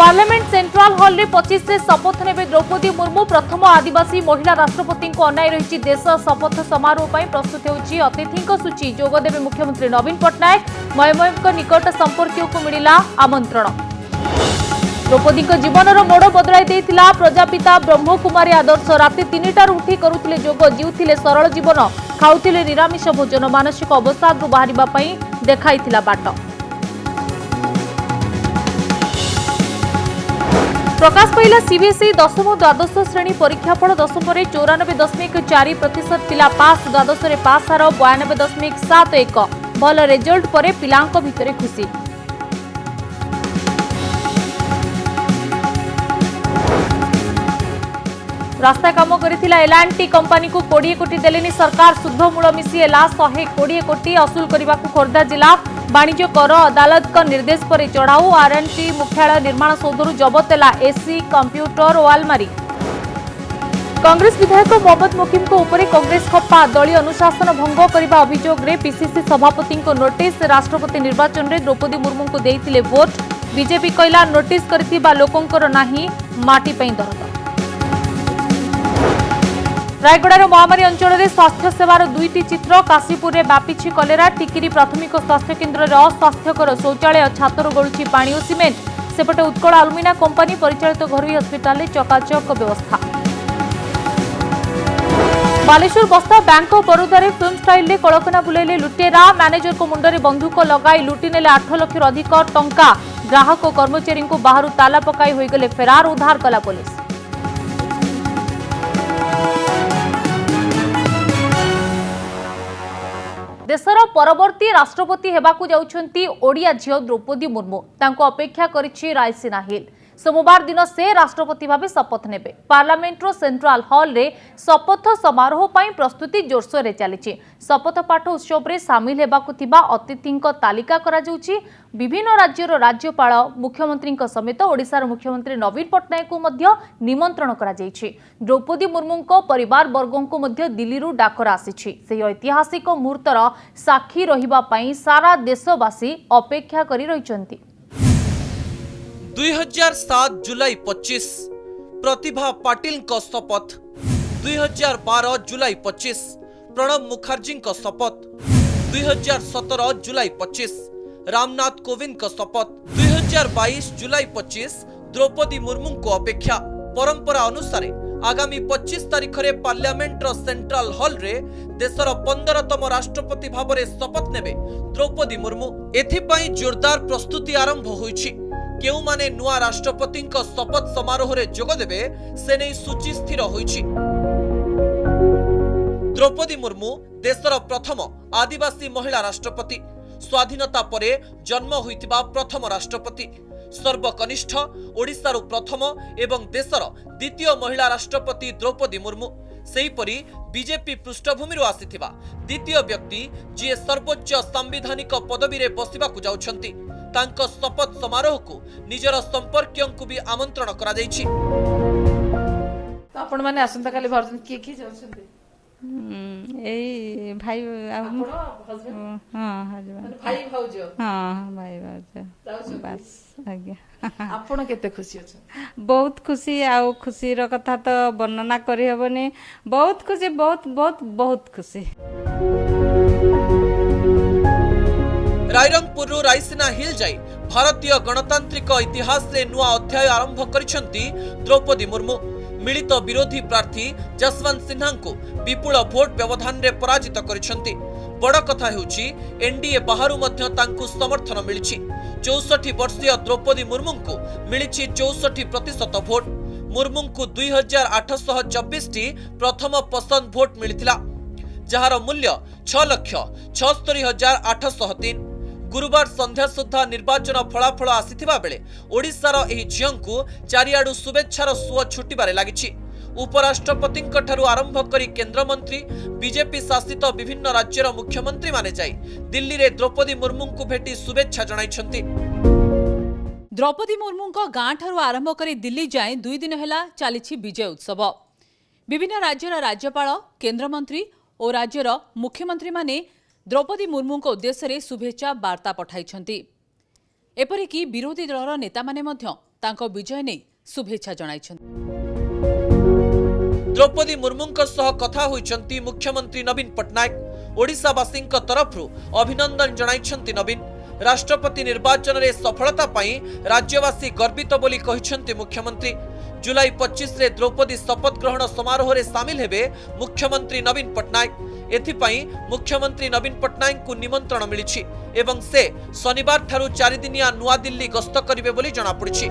Parliament central hall रे 25 से शपथ ने द्रौपदी मुर्मू प्रथम आदिवासी महिला राष्ट्रपति को अनाई रही देश शपथ समारोह पर प्रस्तुत होती अतिथि सूची जोगदेवे मुख्यमंत्री नवीन पट्टनायक मयमय निकट संपर्क को मिला आमंत्रण। द्रौपदी जीवन मोड़ बदलाई देता प्रजापिता ब्रह्मकुमारी आदर्श राति 3टार उठी करुले जोग जीउथिले सरल जीवन खाउथिले निरामिष भोजन मानसिक अवसाद बाहर देखाई बाट। प्रकाश पाइला सीबीएसई दशम और द्वादश श्रेणी परीक्षाफल दशम 94.4% पिला पास द्वादश पास हार 92.71 भल रेजल्ट पर पिलांक भितर खुशी। रास्ता काम करथिला एल&टी कंपनी को 20 कोटी देलेनी सरकार शुद्ध मूल मिसी 120 कोटी असूल करने को खोर्धा जिला वाणिज्य कर अदालत का निर्देश पर चढ़ाऊ आर&टी मुख्यालय निर्माण सौधर जबत है एसी कंप्यूटर और आलमारी। कांग्रेस विधायक मोहम्मद मुकीम को ऊपर कांग्रेस खप्पा दलीय अनुशासन भंग करने अभियोग में पीसीसी सभापति को नोटिस राष्ट्रपति निर्वाचन में द्रौपदी मुर्मू को देइथिले वोट बीजेपी कहला नोटिस करथिबा लोकंकर नाही माटी पई दरद। रायगड़ार महामारी अंचल में स्वास्थ्य सेवार 2टी चित्र काशीपुर में व्यापी कलेरा टिकिरी प्राथमिक स्वास्थ्य केन्द्र में अस्वास्थ्यकर शौचालय छातर गलुची पानी और सीमेंट सेपटे उत्कल आलुमिना कंपनी परिचालित घरोई हस्पिटाल चकाचक व्यवस्था। बालेश्वर बस्ता बैंक ऑफ बरोदा रे फिल्म स्टाइल रे कड़कना बुलाइले लुटेरा मैनेजर को मुंडरे बंधुक लगाई लुटि नेले 8 लाख अधिक टंका ग्राहक कर्मचारी को बाहर ताला पकाई होईगले फेरार उद्धार कला पुलिस। देशर परवर्ती राष्ट्रपति हेबाकु जाउछंती ओडिया झियो द्रौपदी मुर्मू तांको अपेक्षा करिछि रायसीना हिल। सोमवार दिन से राष्ट्रपति भावे शपथ नेबे। पार्लियामेंट रो सेंट्रल हॉल रे शपथ समारोह पई प्रस्तुति जोरसोर रे चलिछि। शपथ पाठ उत्सव रे शामिल हेबाकु थिबा अतिथिंको तालिका करा जाउछि। विभिन्न राज्यर राज्यपाल मुख्यमंत्री समेत ओडिशार मुख्यमंत्री नवीन पट्टनायक को मध्य निमंत्रण करा जाइछि। द्रौपदी मुर्मू को परिवार वर्गों को मध्य दिल्ली रु डाकर आसीछि। सेही ऐतिहासिक मुहूर्तर साक्षी रहिबा पई सारा देशवासी अपेक्षा करी रहिछंती। 2007 जुलाई 25 प्रतिभा पाटिल का शपथ। 2012 जुलाई 25 प्रणब मुखर्जी का शपथ। 2017 जुलाई 25 रामनाथ कोविंद का शपथ। 2022 जुलाई 25 द्रौपदी मुर्मू को अपेक्षा। परंपरा अनुसार आगामी 25 तारीख रे पार्लियामेंट रो सेंट्रल हॉल रे देशर 15तम राष्ट्रपति भाव में शपथ नेबे द्रौपदी मुर्मू। एथिपाई जोरदार प्रस्तुति आरंभ होईछि। केउ माने नुआ राष्ट्रपति शपथ समारोह रे जोग देबे से नहीं सूची स्थिर होईछि। द्रौपदी मुर्मू देशर प्रथम आदिवासी महिला राष्ट्रपति। स्वाधीनता परे जन्म होइतिबा प्रथम राष्ट्रपति। सर्वकनिष्ठ ओडिशार प्रथम एवं देशर द्वितीय महिला राष्ट्रपति द्रौपदी मुर्मू। सेहीपरि बीजेपी पृष्ठभूमि आसीथिबा द्वितीय व्यक्ति जी सर्वोच्च संवैधानिक पदवी रे बसिबाकु जाउछंती। तांको शपथ समारोह को निजर संपर्कियों को भी आमंत्रण करा जायछि। तो आपण माने आसंता काली भर्जन की जाउछंती ए भाई आपण हस्बैंड हां हस्बैंड भाई भाउजो हां भाई भाउजो बस आज्ञा। आपण केते खुशी अछि? बहुत खुशी आ खुशी रो कथा तो वर्णना करि हेबनी। बहुत खुशी बहुत बहुत बहुत खुशी। रायरंगपुर रायसीना हिल जाई भारतीय गणतांत्रिक इतिहास रे नुआ अध्याय आरंभ करिसेंती द्रौपदी मुर्मू। मिलित विरोधी प्रार्थी जसवंत सिन्हा को विपुल भोट व्यवधान रे पराजित करिसेंती। बड़ कथा हेउची एनडीए बाहरु मध्य तांकु समर्थन मिलिछि। 64 वर्षीय द्रौपदी मुर्मू को मिलिछि 64% भोट। मुर्मू को 2824 टी प्रथम पसंद भोट मिलिथिला जहार मूल्य 6,76,803। गुरुवार संध्या सुधा निर्वाचन फलाफल आसीथिबा बेले ओडिशार एही झियंकु चारियाडु शुभेच्छार सुओ छुटिबारे लागिछि। उपराष्ट्रपति ठारू आरंभ करी केंद्र मंत्री बीजेपी शासित विभिन्न राज्यर मुख्यमंत्री माने जाई दिल्ली रे द्रौपदी मुर्मू को भेटी शुभेच्छा जणाइछंती। द्रौपदी मुर्मू को गां ठारू आरंभ करी दिल्ली जाए 2 दिन हेला चलीछि विजय उत्सव। विभिन्न राज्यर राज्यपाल केंद्रमंत्री और राज्यर मुख्यमंत्री माने द्रौपदी मुर्मू को उद्देश्य शुभेच्छा वार्ता पठाइछंती। एपरिकी विरोधी दलर नेता माने मध्य तांको विजय नै शुभेच्छा जणाइछन्। द्रौपदी मुर्मुंक सह कथा होइछन्ति मुख्यमंत्री नवीन पट्टनायक। ओडिशावासींक तरफरु अभिनंदन जणाइछन्ति नवीन। राष्ट्रपति निर्वाचन रे सफलता पाई राज्यवासी गर्वित बोली कहिछन्ति मुख्यमंत्री। जुलाई 25 रे द्रौपदी शपथ ग्रहण समारोह रे शामिल हेबे मुख्यमंत्री नवीन पट्टनायक। एथिपाई मुख्यमंत्री नवीन पट्टनायक को निमंत्रण मिलिछि एवं से शनिवार ठारू 4 दिनिया नुआ दिल्ली गस्त करिवे बोली जणा पड़िछि।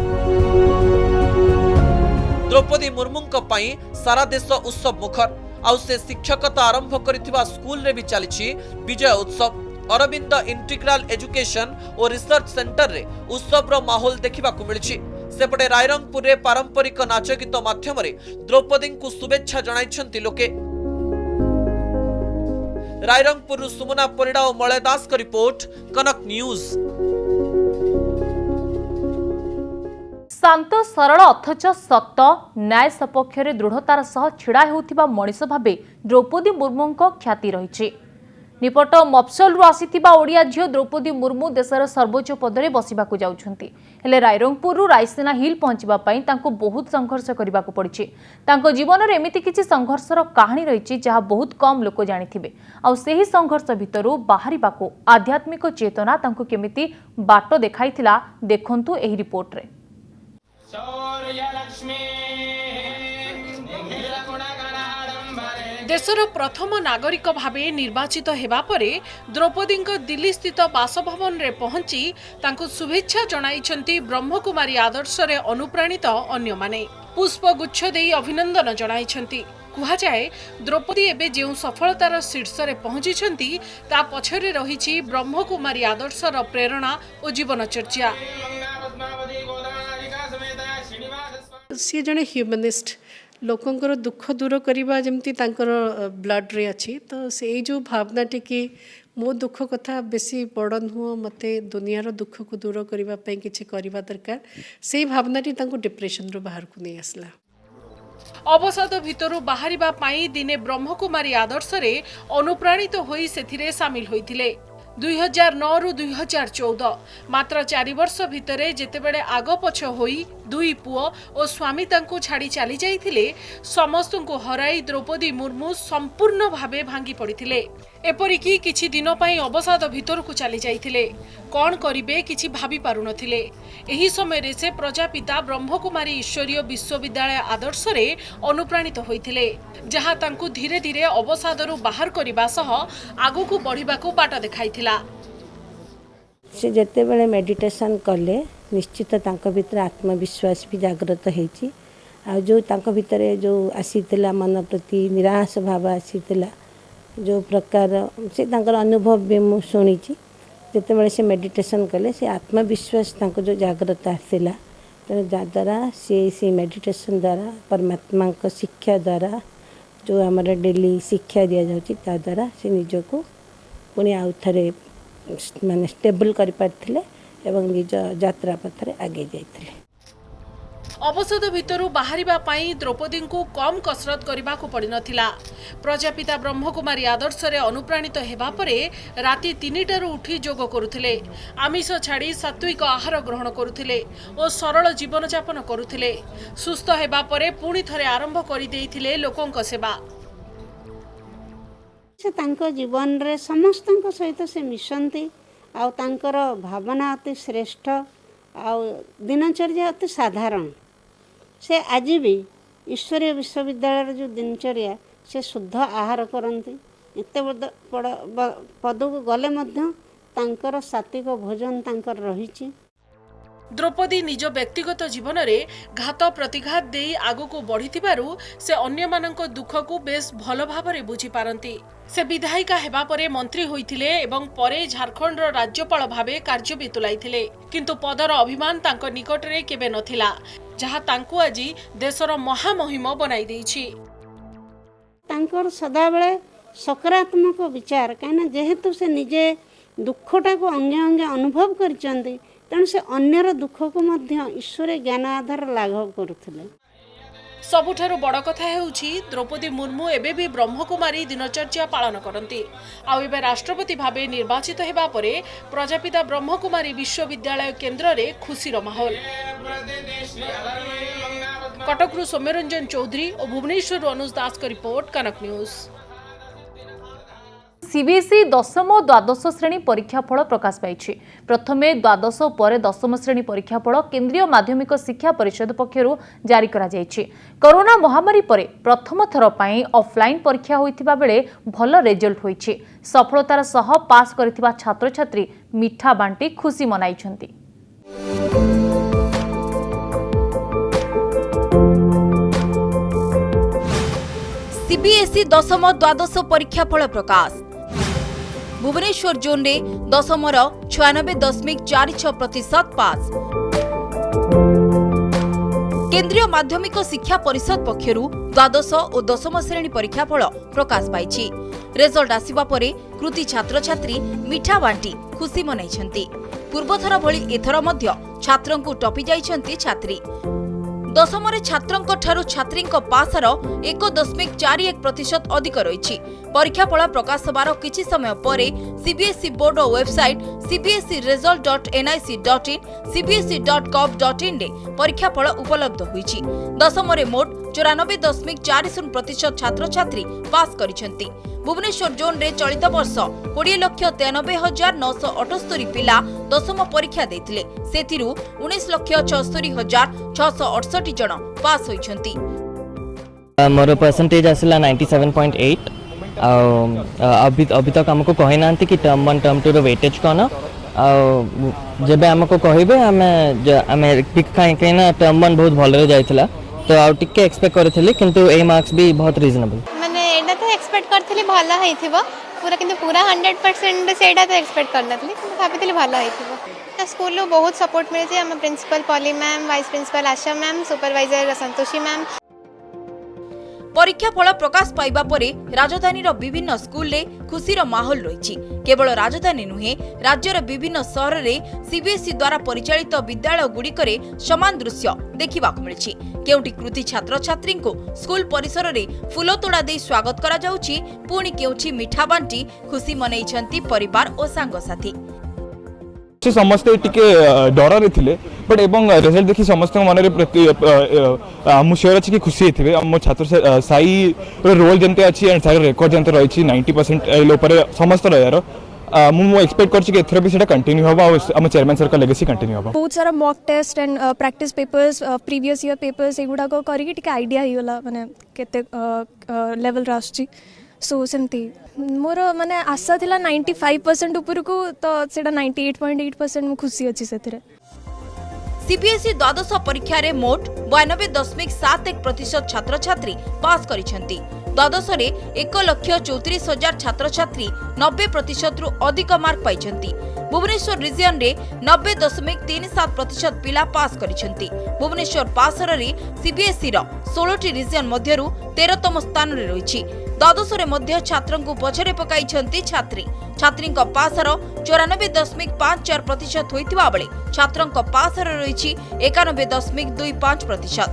द्रौपदी मुर्मुंक पई सारा देश उत्सव मुखर। आउ से शिक्षकता आरंभ करिथिबा स्कूल रे भी चलिछि विजय उत्सव। अरविंद इंटीग्राल एजुकेशन और रिसर्च सेंटर रे उत्सव रो माहौल देखिबा को मिलिछि। सेपटे रायरंगपुर रे पारंपरिक नाच गीत माध्यम रे द्रौपदी को शुभेच्छा जणाइछन्ति लोके। रायरंगपुर सुमना परिडा और मलय दास का रिपोर्ट, कनक न्यूज। शांत सरल अथच सत न्याय सपक्ष में दृढ़तार सह छिड़ा हेउथिबा मनीष भावे द्रौपदी मुर्मू ख्याति रही। निपट मफसलू आसीथिबा ओडिया झियो द्रौपदी मुर्मू देशर सर्वोच्च पदरे बसिबाकू जाउछन्ति। हेले रायरंगपुरु रायसेना हिल पहुंचबा पई तांको बहुत संघर्ष करबाकू पड़िछि। तांको जीवन रे एमिति किछि संघर्षर कहानी रहिछि जहा बहुत कम लोक जानिथिबे। आ सेही संघर्ष भितरु बाहरिबाकू आध्यात्मिक चेतना तांको केमिति बाट देखाइथिला देखंतु एही रिपोर्ट रे। देशर प्रथम नागरिक भावे निर्वाचित हेबा परे द्रौपदी दिल्ली स्थित बासभवन रे पहुंची तांको शुभेच्छा जणाइछन्ति ब्रह्मकुमारी आदर्श रे अनुप्राणित अन्य माने। पुष्पगुच्छ देई अभिनंदन जणाइछन्ति। कुहा जाए द्रौपदी एबे जेउ सफलतार शीर्ष रे पहुंची ता पछरे रहिछि ब्रह्मकुमारी आदर्शर प्रेरणा और जीवनचर्या। सी जने ह्यूमनिस्ट लोकंकर दुख दूर करवा जमती तांकर ब्लड रे अच्छी तो से जो भावना टी मो दुख कथा बेसी बड़ नुह मत दुनियार दुख को दूर करने किसी करवा दरकार से भावना टी डिप्रेशन रो बाहर को नहीं आसला। अवसाद भितरु बाहरिबा पाई दिने ब्रह्मकुमारी आदर्श रे अनुप्राणित होई सेथिरे शामिल होइथिले। 2009 रु 2014 मात्र 4 वर्ष भितरे जेतेबेले आग पछ होई दुई पुओ और स्वामी तांको छाड़ी चली जाइथिले समस्तंको हराई द्रौपदी मुर्मू संपूर्ण भावे भांगी पड़िथिले। एपरिकी किछि दिन पई अवसाद भितर को चली जाइथिले। कोन करिबे किछि भाबी पारु नथिले। एही समय रे से प्रजापिता ब्रह्मकुमारी ईश्वरीय विश्वविद्यालय आदर्श रे अनुप्राणित होइथिले जहा तांको धीरे धीरे अवसादरु बाहर करिबा सह आगु बढ़िबा को बाट देखाइथिला। से जेते बेले मेडिटेशन कले निश्चित तांको भीतर आत्मविश्वास भी जागृत होइछि। आ जो तांको भीतर जो आसीतिला मन प्रति निराश भाव आसीतिला जो प्रकार से तांकर अनुभव भी मु सुनिछि। जेते बेले से मेडिटेशन कले से आत्मविश्वास तांको जो जागृत आसिला तो द्वारा से मेडिटेशन द्वारा परमात्मा को शिक्षा द्वारा जो हमारे डेली शिक्षा दिया जाउछि ता द्वारा से निजको पुणी आउ थरे माने स्टेबल करि पारथिले एवं निज यात्रा पथरे आगे जाइथिले। अवसाद भितरु बाहरिबा पाई द्रौपदी को कम कसरत करबा को पड़ी नथिला। प्रजापिता ब्रह्मकुमारी आदर्श रे अनुप्राणित हेबा परे राति 3टारु उठी जोग करुथिले। आमिष छाड़ी सात्विक आहार ग्रहण करुथिले और सरल जीवन यापन करुथिले। सुस्थ हेबा परे पुणी थरे आरंभ करि देइथिले लोकंक सेवा। से तांको जीवन रे समस्तंक सहित से मिशंती आ तांकर भावना अति श्रेष्ठ आ दिनचर्या अति साधारण। से आज भी ईश्वरीय विश्वविद्यालय जो दिनचर्या से शुद्ध आहार करती एत बड़ पद को गले मध्य तांकर सात्विक भोजन तांकर रही। द्रौपदी निज व्यक्तिगत जीवन में घात प्रतिघात दे आगु को बढ़ी से अन्य मानक दुख को बेस भल भाव बुझी पारती। से विधायिका हेबा परे मंत्री होइथिले एवं परे झारखंड राज्यपाल भावे कार्य भी तुलाइथिले किंतु पदर अभिमान तांको निकट रे केबे नथिला जहा तांको आजी देशर महामहिम बनाई देइछि। तांकर सदा बेले सकारात्मक विचार कहीं जेहेतु से निजे दुखटा को अंगे अंगे अनुभव करचंदी तेणु से अन्यर दुख को मध्य ईश्वर ज्ञान आधार लाघव करुथिले। सबुठारु बड़ कथा हेउछि द्रौपदी मुर्मू एबे भी ब्रह्मकुमारी दिनचर्या पालन करती। आउ एबे राष्ट्रपति भावे निर्वाचित हेबा परे प्रजापिता ब्रह्मकुमारी विश्वविद्यालय केन्द्र रे खुशीर माहौल। कटकरू सौम्यरंजन चौधरी और भुवनेश्वर अनुज दास का रिपोर्ट कनक न्यूज। सीबीएसई दशम और द्वादश श्रेणी परीक्षाफल प्रकाश पाई। प्रथमे द्वादश पर दशम श्रेणी परीक्षाफल केंद्रीय माध्यमिक शिक्षा परिषद पक्षरु जारी करा जायछि। कोरोना महामारी परे प्रथम थर पई ऑफलाइन परीक्षा होइतिबा बेले भल रिजल्ट होइछि। सफलतार सह पास करथिबा छात्र छात्री मिठा बांटी खुशी मनाइछन्ति। सीबीएसई दशम द्वादश परीक्षाफल प्रकाश। भुवनेश्वर जोन रे दशमर 96.46% पास। केंद्रीय माध्यमिक शिक्षा परिषद पक्षरु द्वादश और दशम श्रेणी परीक्षाफल प्रकाश पाइछि। रिजल्ट आसिबा परे कृति छात्र छात्री मिठा बांटी खुशी मनाइछन्ति। पूर्वथर भली एथर मध्य छात्रंकु टपी जाइछन्ति छात्री। दशमरे छात्रंक ठारू छात्रींक पासर 1.41% अधिक रही। परीक्षाफल प्रकाश होबार किछि समय परे CBSE board website cbseriresult.nic.in cbse.gov.in रे परीक्षाफल उपलब्ध होईछि। दशमरे मोट 94.40% छात्र छात्री पास करिसेंति। भुवनेश्वर जोन रे चलित वर्ष 20,93,978 पिला दशम परीक्षा देथिले। सेथिरु 19,74,668 जन पास होइछन्ति। मोर परसेंटेज आसला 97.8। अभी तक हमको कहि नांती कि टर्म 1 टर्म 2 रो वेटेज कोन जबे हमको कहिबे हमें कहीं टर्म 1 बहुत भले जाइथिला तो आउ टिके एक्सपेक्ट करथिले किंतु ए मार्क्स भी बहुत रीजनेबल। माने एटा तो एक्सपेक्ट करथिले भला हेथिबो पूरा किंतु पूरा 100% सेटा तो एक्सपेक्ट करनथली किंतु भाबिथिले भला हेथिबो। स्कूल लो बहुत सपोर्ट मिले जे हम principal Poly ma'am vice principal Asha ma'am supervisor Santoshi ma'am. परीक्षाफल प्रकाश पाइबा परे राजधानी विभिन्न स्कूल रे खुशीर माहौल रही। केवल राजधानी नुहे राज्यर विभिन्न सहर रे सीबीएसई द्वारा परिचालित विद्यालय गुड़िकरे समान दृश्य देखा मिली। केउटी कृति छात्र छात्री को स्कूल परिसर रे फूल तोड़ा दे स्वागत करा जाउछि, पुणी केउठी मिठा बांटी खुशी मनाइछन्ति परिवार और सांगसाथी। समस्ते टिके डर रे थिले बट एवं रिजल्ट देखि समस्त मन रे प्रति मु श्योर अछि कि खुशी हेथिबे। मो छात्र साई रोल जंते अछि एंड साई रिकॉर्ड जंते रही छी 90% एलो पर समस्त रयार मु एक्सपेक्ट करछि कि एथरा भी सेटा कंटिन्यू होबा और हम चेयरमैन सर का लेगेसी कंटिन्यू होबा। बहुत सारा mock test and practice papers previous year papers एगुडा को करिकि टिके आईडिया हिगला माने केते लेवल रासछि। सो सेमती मोर माने आशा थिला 95% ऊपर को तो सेटा 98.8% मु खुशी अछि सेथरे। सीबीएसई द्वादश परीक्षा रे मोट 92.71% छात्र छात्री पास करिसेंति। द्वादश रे 1,34,000 छात्र छात्री 90% रु अधिक मार्क पाइछन्ति। भुवनेश्वर रीजन रे 90.37% पिला पास करिसेंति। भुवनेश्वर पासर रे सीबीएसई रो 16टी रीजन मध्यरु 13तम स्थान रे रहिछि। द्वादश रे मध्य छात्रंकु पछरे पकाइछन्ति छात्री। छात्रींक पासर 94.54% होइतिबा बेले छात्रंक पासर रहिछि 91.25%।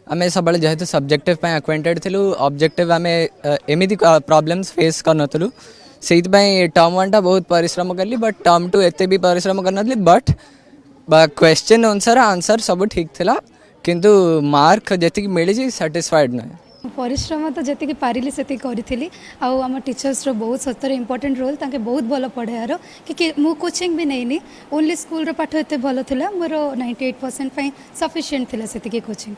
आम सब जेहेतु सब्जेक्टिव एक्वेंटेड थिलु ऑब्जेक्टिव आम एमती प्रॉब्लम्स फेस करनथलु से टर्म 1 टा बहुत परिश्रम कली बट टर्म 2 एते भी परिश्रम करनथली बट क्वेश्चन आंसर आंसर सब ठीक थिला किंतु मार्क जेति मिली सैटिस्फाइड न। परिश्रम तो जेति पारिली सेति करिथिली आउ हम टीचर्स रो बहुत सतर इंपोर्टेंट रोल ताके बहुत भलो पढायार कि मु कोचिंग भी नैनी ओनली स्कूल रो पाठ एते भलो थिला मोर 98% पई सफिशिएंट थिला सेति के कोचिंग।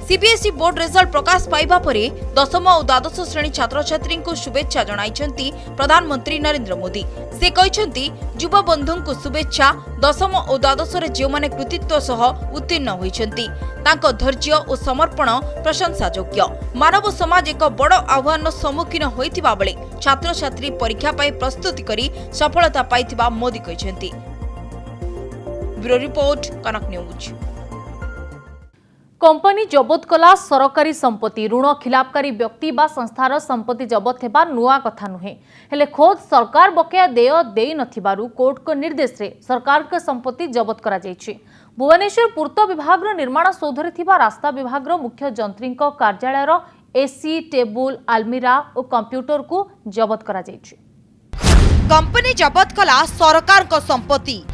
सीबीएसई बोर्ड रिजल्ट प्रकाश पाइबा परे दशम और द्वादश श्रेणी छात्र छात्री को शुभेच्छा जणाइछन्ति प्रधानमंत्री नरेंद्र मोदी। से कहिछन्ति युव बंधुଙ୍କୁ शुभेच्छा दशम और द्वादश रे जे माने कृतित्व सह उत्तीर्ण होइछन्ति तांको धैर्य और समर्पण प्रशंसा योग्य। मानव समाज एक बड़ आह्वान सम्मुखीन होइतिबा बेले छात्र छात्री परीक्षा पाई प्रस्तुति करी सफलता पाइतिबा मोदी कहिछन्ति। ब्यूरो रिपोर्ट कनक न्यूज। कंपनी जबत कला सरकारी संपत्ति ऋण खिलापकारी व्यक्ति बा संस्थार संपत्ति जबत हेबा नुआ कथा नुहे हेले खोद सरकार बकेया देय देई नथिबारु कोर्ट को निर्देश रे सरकार के संपत्ति जबत करा जायछि। भुवनेश्वर पूर्त विभाग निर्माण सौधरे थिबा रास्ता विभाग मुख्य जंत्री कार्यालय एसी टेबुल आलमीरा और कंप्यूटर को जबत करा जायछि। कंपनी जबत कला सरकार को संपत्ति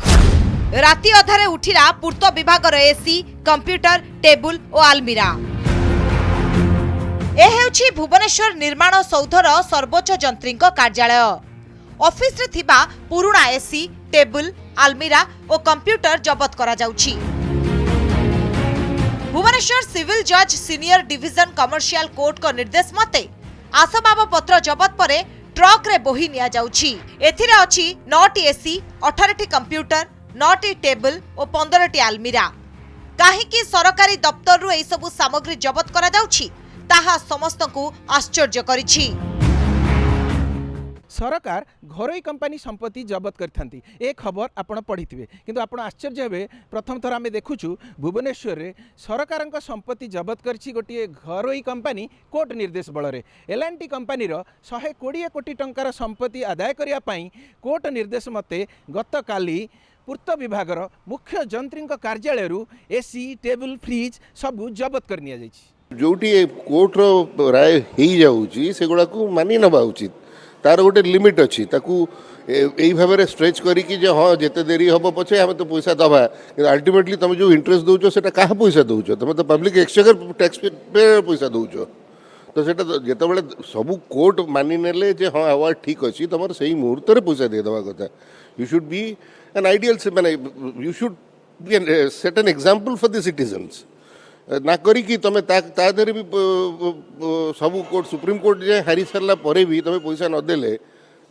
राति अधारे उठिला पूर्त विभागर एसी कंप्यूटर टेबुल और आलमीरा। ए हेउछि भुवनेश्वर निर्माण सौधर सर्वोच्च जंत्री कार्यालय। ऑफिस रे थिबा पुराना एसी टेबुल आलमीरा और कंप्यूटर जबत करा जाउछि। भुवनेश्वर सिविल जज सीनियर डिविजन कमर्शियल कोर्ट को निर्देश मते आसबाब पत्र जबत परे ट्रक रे बोही निया जाउछि। एथिरे अछि 9टी एसी 18टी कंप्यूटर 9टी टेबल और 15टी आलमीरा। काहेकि सरकारी दफ्तर एई सबु सामग्री जबत करा जाउछि ताहा समस्तको आश्चर्य करिछि। सरकार घरोई कंपनी संपत्ति जबत करथांती ए खबर आपण पढ़िथिबे किंतु आपण आश्चर्य हेबे प्रथम थर आमे देखुछु भुवनेश्वर रे सरकार संपत्ति जबत करछि गोटे घरोई कंपनी कोर्ट निर्देश बल रे एलएनटी कंपनी रो 120 कोटी टंकार संपत्ति आदाय करिया पई कोर्ट निर्देश मते गत काली पूर्त विभागर मुख्य जंत्री कार्यालय रु एसी टेबल फ्रिज सब जबत कर निया जाइछि। जोटी कोर्ट रो राय हेई जाउछि सेगुडा को मानि नबा उचित तार गोटे लिमिट अच्छी यही भाव में स्ट्रेच करी हाँ जिते देरी हम पचे आम तो पैसा दबा अल्टीमेटली तुम जो इंटरेस्ट दौच से क्या पैसा दौच तुम तो पब्लिक एक्सचेकर टैक्स पे पैसा दौच तो सेटा जिते बड़े सबू कोर्ट मानि नेले हाँ आवाज ठीक अच्छी तुम से मुहूर्त पैसा दे दवा कथा you should be an ideal माने you should be set an example for the citizens ना करी कि तुम तादरे भी सब कोर्ट सुप्रीम कोर्ट जाए हारी सारा पर भी तुम पैसा नदेले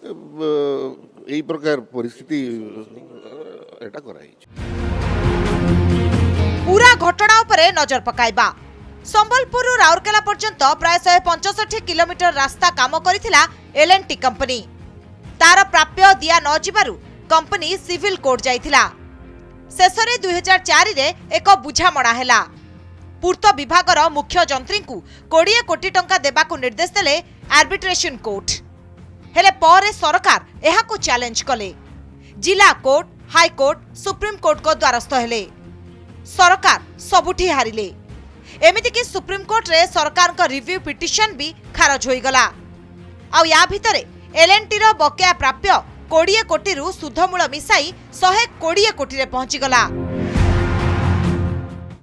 यही प्रकार परिस्थिति एटा कराई। पूरा घटना उपरे नजर पकाइबा। संबलपुर राउरकेला पर्यंत प्राय 165 किलोमीटर रास्ता काम करिथिला एलएनटी कंपनी। तार प्राप्य दिया न जिबारु कंपनी सिविल कोर्ट जाइथिला। शेषरे 2004 रे एक बुझामणा हेला। पूर्त विभागर मुख्य जंत्री को 20 कोटी टंका देबाकू निर्देश देले आर्बिट्रेशन कोर्ट। हेले परे सरकार एहाकू चैलेंज कले। जिला कोर्ट हाईकोर्ट सुप्रीम कोर्ट को द्वारस्थ हेले। सरकार सबुठी हारिले। एमिति कि सुप्रीम कोर्ट रे सरकार का रिव्यू पिटिशन भी खारज होई गला। आ या भितरे एलएनटी रो बकेया प्राप्य 20 कोटी रु सुधमूल मिसाई 120 कोटी रे पहुंची गला।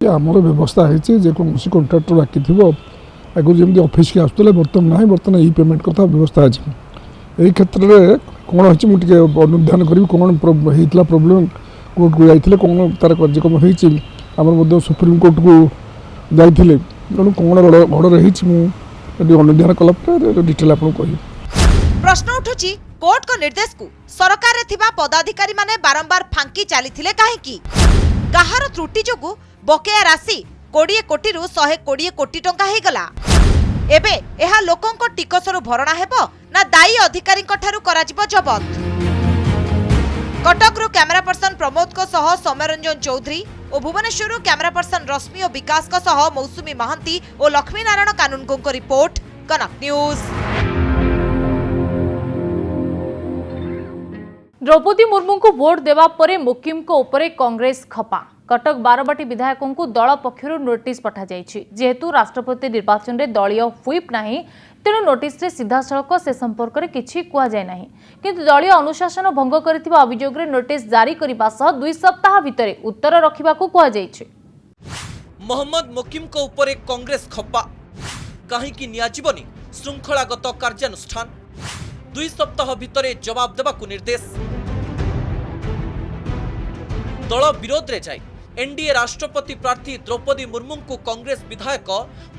आमर व्यवस्था है कौन कंट्राक्टर बाकी थी आगुरी जमी ऑफिस के आसुले बर्तमान ना बर्तमान यही पेमेंट कथा व्यवस्था अच्छी यही क्षेत्र में कौन होती मुझे अनुधान करी कौन होता प्रोब्लेम कोर्ट को जाते कौन तार कार्यक्रम होमर सुप्रीम कोर्ट को जाते तेणु कौन गड़ रही अनुधान कला डिटेल आप प्रश्न उठुची कोर्ट को निर्देश को सरकार रे थिबा पदाधिकारी माने बारंबार फांकी चली कहीं कहार त्रुटि जोगु बकेया राशि 20 कोटी रु 120 कोटी टंका हे गला। एबे एहा लोकंको टिकसरु भरणा हेबो ना दायी अधिकारी ठारू कराजिबो जबत। कटक रु कैमरा पर्सन प्रमोद को सह सौम्यरंजन चौधरी और भुवनेश्वर रु कैमरा पर्सन रश्मि और विकास को सह मौसुमी महांती और लक्ष्मी नारायण कानूनगो को रिपोर्ट कनक न्यूज। द्रौपदी मुर्मू को वोट देवा परे मुकिम को ऊपर कांग्रेस खपा। कटक बारबाटी विधायकों को दल पक्षर नोटिस पठा जाइछि। जेहेतु राष्ट्रपति निर्वाचन में दलीय व्हिप नहीं तेणु नोटिस रे सीधा सड़क से संपर्क में किछि कुआ जाय नहीं किंतु दलीय अनुशासन भंग करथिबा अभियोग रे नोटिस जारी करबा सह 2 सप्ताह भितरे उत्तर रखिबा को कुआ जाइछि। मोहम्मद मुकिम को ऊपर कांग्रेस खपा कहीं की नियाजिबनी श्रृंखलागत कार्यानुष्ठान 2 सप्ताह भितरे जवाब देवा को निर्देश। दल विरोध रे जाय एनडीए राष्ट्रपति प्रार्थी द्रौपदी मुर्मू को कांग्रेस विधायक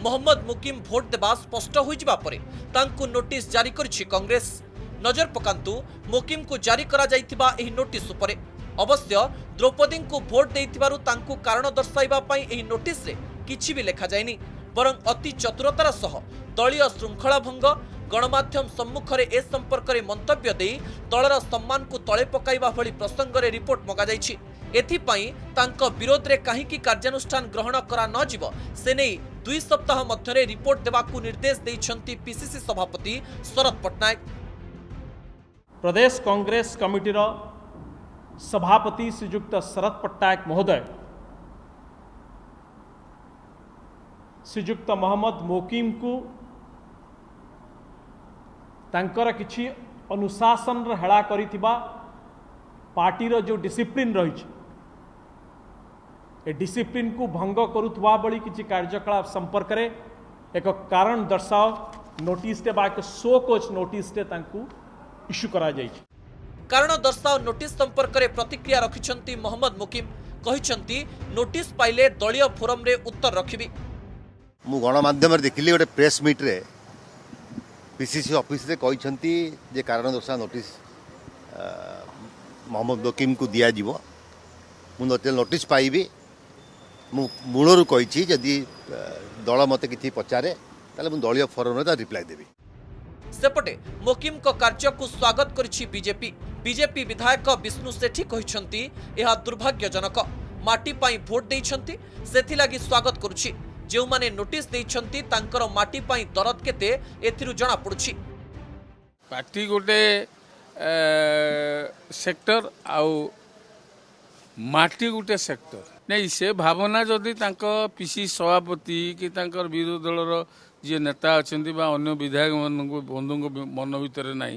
मोहम्मद मुकिम भोट देवा स्पष्ट हो जिबा परे तांकु नोटिस जारी करछि कांग्रेस। नजर पकांतु मुकिम को जारी करा जाइतिबा एही नोटिस उपरे। अवश्य द्रौपदी को भोट देइतिबारु तांकु कारण दर्शाइबा पई एही नोटिस रे किछि भी लेखा जायनी बरं अति चतुरतार सह दलीय श्रृंखला भंग गणमाध्यम सम्मुख में ए संपर्क में मंतव्य दे दलर सम्मान को तले पकाइबा भली प्रसंग रे रिपोर्ट मगा जाइछि। एथिपाई तांको विरोध रे काहे की कार्यानुष्ठान ग्रहण करा न जिवो से नै 2 सप्ताह मध्यरे रिपोर्ट देवा को निर्देश दैछंती पीसीसी सभापति शरद पटनायक। प्रदेश कांग्रेस कमिटी रो सभापति श्रीयुक्त शरद पटनायक महोदय श्रीयुक्त मोहम्मद मुकिम को तांकर किछि अनुशासन हेला करिथिबा पार्टी रो जो डिसिप्लिन रही ए डिसिप्लिन को भंग करुवा बड़ी किसी कार्यकलाप संपर्क में एक कारण दर्शाओ नोटिस बा एक शो कोच नोटिस इश्यू करा जाइछि। कारण दर्शाओ नोटिस संपर्क में प्रतिक्रिया रखिछंती मोहम्मद मुकिम कहिछंती नोटिस पाइले दलीय फोरम रे उत्तर रखिबी। मु गणमाध्यम देखिली गोटे प्रेस मीट रे पीसीसी ऑफिस रे कहिछंती जे कारण दर्शाओ नोटिस मोहम्मद मुकिम को दिया जीवो। मु नोटिस पाइबी मु मूलरू कही जदि दल मत किसी पचारे ताले मु दलीय फोरम रे रिप्लाई देबी। सेपटे मोकिम को कार्य को स्वागत करिछि बीजेपी। बीजेपी विधायक विष्णु सेठी कहिछंती यह दुर्भाग्यजनक माटी पाई भोट देइछंती सेथि लागि स्वागत करूछि। जेउ माने नोटिस देइछंती तांकर माटी पाई दरद केते एथिरु जणा पडुछि। पार्टी गोटे सेक्टर आउ माटी गोटे सेक्टर नहीं से भावना जदि पीसी सभापति कि विरोधी दलर जी नेता अच्छा अन्य विधायक बंधु मन भितर ना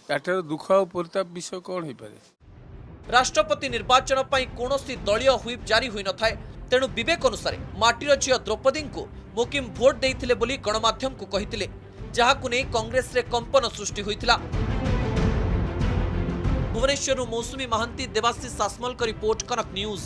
याठार दुख और परिताप विषय कौन हो पारे। राष्ट्रपति निर्वाचन पर कौनसी दलीय हुईप जारी हुई न थाए तेणु विवेक अनुसार माटीर झील द्रौपदी को मुकिम भोट देइथिले बोली गणमाध्यम को कहिथिले जहाकु नै कांग्रेस रे कंपन सृष्टि होइथिला। भुवनेश्वर मौसुमी महांती देवाशीष सासमल का रिपोर्ट कनक न्यूज।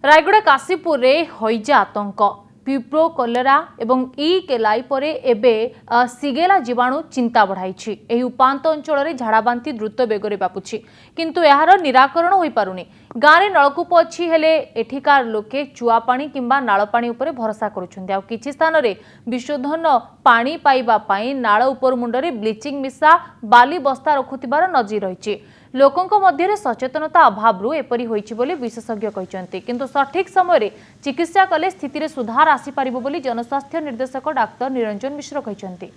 रायगड़ा काशीपुर रे हईजा आतंक पिप्रो कलेरा एवं केलाई परे एबे सिगेला जीवाणु चिंता बढ़ाई। एही उपांत अंचल झाड़ाबांती द्रुत बेगरे व्यापुछि किंतु यार निराकरण होई पारुनी। गाँव में नलकूप अच्छी हेले एठिकार लोके चुआ पानी किंबा नाଳ पानी उपरे भरोसा करुछन्ति। आउ किछि स्थान रे विशोधन पानी पाइबा पाई नाଳ उपर मुंडरे ब्लीचिंग मिसा बाली बस्ता रखुथिबार नजीर रहिछि। लोकंक मध्य सचेतनता अभाव एपरी होइछि बोली विशेषज्ञ कहिसंति किंतु सठिक समय चिकित्सा कले स्थिति रे सुधार आसी पारिबो बोली जनस्वास्थ्य निर्देशक डाक्टर निरंजन मिश्र कहिसंति।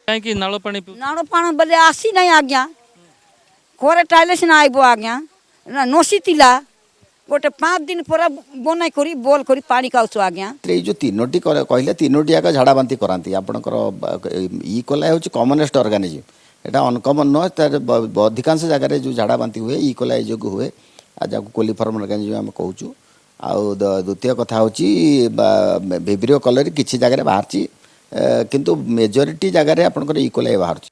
काहे कि नाଳ पानी बोले आसी नहीं आज्ञा घरे टाइलेस ना आइबो आज्ञा ना नसी तिला गोटे 5 दिन पर बनाई करी बोल करी पानी काउछु आज्ञा। ए जो तीनोटी कहले तीनोटी आका झाड़ा बांती करांती आपनकर ई कोला होची कॉमनेस्ट ऑर्गेनिज्म एटा अनकॉमन न अधिकांश जगह जो झाड़ा बांती हुए ई कोला जो हुए आज कोलिफॉर्म ऑर्गेनिज्म हम कहूछु। आ द्वितीय कथा होची विब्रियो कलर किछि जगह बाहरची किंतु मेजॉरिटी जगह आपनकर ई कोला बाहरची।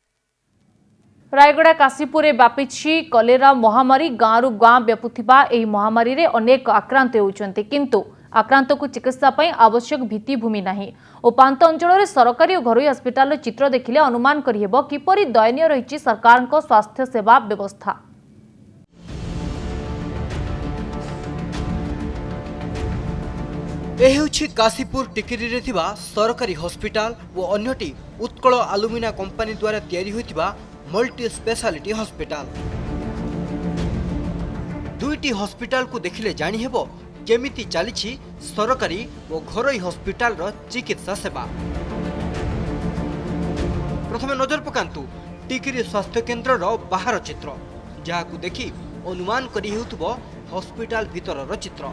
रायगड़ा काशीपुर व्यापी कलेरा महामारी गाँव गाँ व्यापुथिबा एही महामारी रे अनेक आक्रांत होउछन्ति किंतु आक्रांत को चिकित्सा पई आवश्यक भित्तिभूमि नाही। उपांत अंचल रे सरकारी और घरोई हस्पिटाल चित्र देखिले अनुमान करिहेबो किपरि दयनीय रहिछि सरकारक स्वास्थ्य सेवा व्यवस्था। ए हेउछि काशीपुर टिकिरी रे थिबा सरकारी हस्पिटाल और अन्यटी उत्कल आलुमिना कंपनी द्वारा तैयारी होइतिबा मल्टी स्पेशलिटी हस्पिटाल। दुईटी हस्पिटाल को देखिले जानी हेबो केमिति चली सरकारी और घरोई हस्पिटाल रो चिकित्सा सेवा। प्रथमे नजर पकांतु टिकिरी स्वास्थ्य केन्द्र रो बाहर चित्र जहाकु देखि अनुमान करी हेउतबो हस्पिटाल भीतर रो चित्र।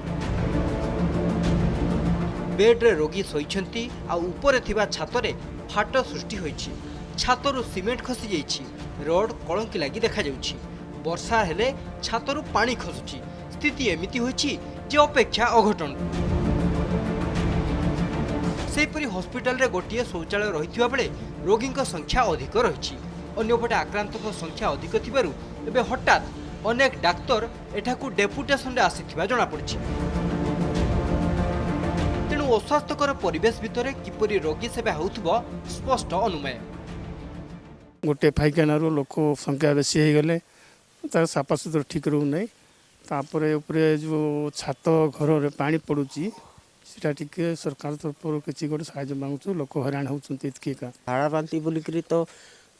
बेड रे रोगी सोइछंती आ ऊपर थिबा छातरे फाट सृष्टि होइछि। छातरु सीमेंट खसी जाइछि रोड कलंकी लागि देखा जाउछि। वर्षा हेले छातरु पानी खसुछि। स्थिति एमिति होइछि जे अपेक्षा अघटन। सेपरि हस्पिटाल रे गोटिए शौचालय रहिथिबा बेले रोगीक संख्या अधिक रहिछि। अन्यपटे आक्रांतक संख्या अधिक थिबारु एबे हठात अनेक डाक्टर एठाकु डेपुटेशन रे आसीथिबा जणा पड़छि। तेणु अस्वास्थ्यकर परिवेश भितर किपरि रोगी सेवा होउथबो स्पष्ट अनुमेय। गोटे फाइखानार लोक संख्या बेसी हो गले तार साफा सुतरा ठीक रहू ना तापर उपरे जो छात घर पानी पड़ुची सीटा टिके सरकार तरफ किसी गोटे साहाय्य मांगुଛୁ लोक हैरान होउछंती इतकी का झाड़ा बांती बोलिकरी तो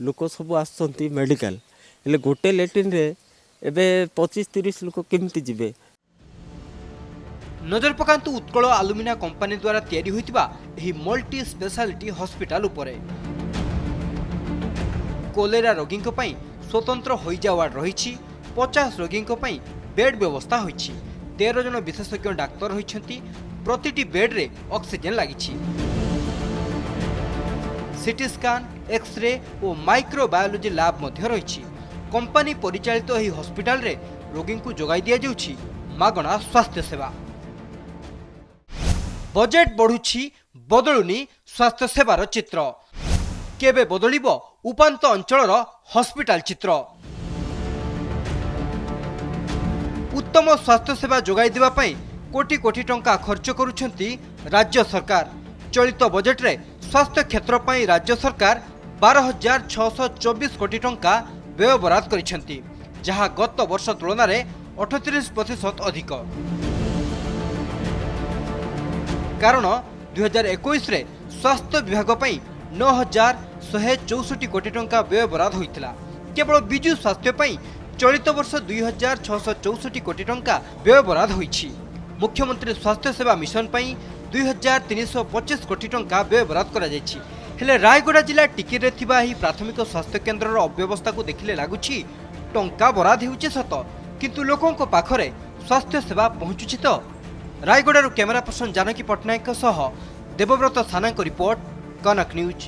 लोक सब आसछंती मेडिकल हेले गोटे लेट्रिन रे एबे 25-30 लोक केमती जिबे। नजर पकांतु उत्कल आलुमिना कंपनी द्वारा तैयारी होइतिबा एही मल्टी स्पेशलिटी हॉस्पिटल उपरे कोलेरा रोगी स्वतंत्र हईजा वार्ड रही 50 रोगी बेड व्यवस्था होइछि। 13 जन विशेषज्ञ डाक्तर होइछंती। प्रतिटी बेड रे ऑक्सीजन लागिछि। सीटी स्कैन एक्सरे और माइक्रोबायोलॉजी लैब मध्य रही। कंपनी परिचालित एही हॉस्पिटल रे रोगी को जोगाई दिया जाउछि मागणा स्वास्थ्य सेवा। बजेट बढ़ुछि बदलुनी स्वास्थ्य सेवार चित्र। केबे बदलिबो उपांत अंचलर हॉस्पिटल चित्र। उत्तम स्वास्थ्य सेवा जोगाई देवा पई कोटी कोटी टंका खर्च करुछंती राज्य सरकार। चलित बजेट रे स्वास्थ्य क्षेत्र पई राज्य सरकार 12,624 कोटी टंका व्यय बराद करिछंती, जहां गत वर्ष तुलना रे 38% अधिक। कारण 2021 रे स्वास्थ्य विभाग पई 9,164 कोटी टंका व्यय बराद होइतिला। केवल बिजु स्वास्थ्य पई चलित वर्ष 2,664 कोटी टंका व्यय बराद होइछि। मुख्यमंत्री स्वास्थ्य सेवा मिशन पई 2,325 कोटी टंका व्यय बराद करा जायछि। हेले रायगड़ा जिला टिकिरे थिबा ही प्राथमिक स्वास्थ्य केन्द्रर अव्यवस्था को देखिले लागुछि टंका बराद हेउछि सत, किंतु लोकों को पाखरे स्वास्थ्य सेवा पहुंचुछि तो। रायगड़ारू कैमरा पर्सन जानकी पटनायक सह देवव्रत सानांक रिपोर्ट, कनक न्यूज।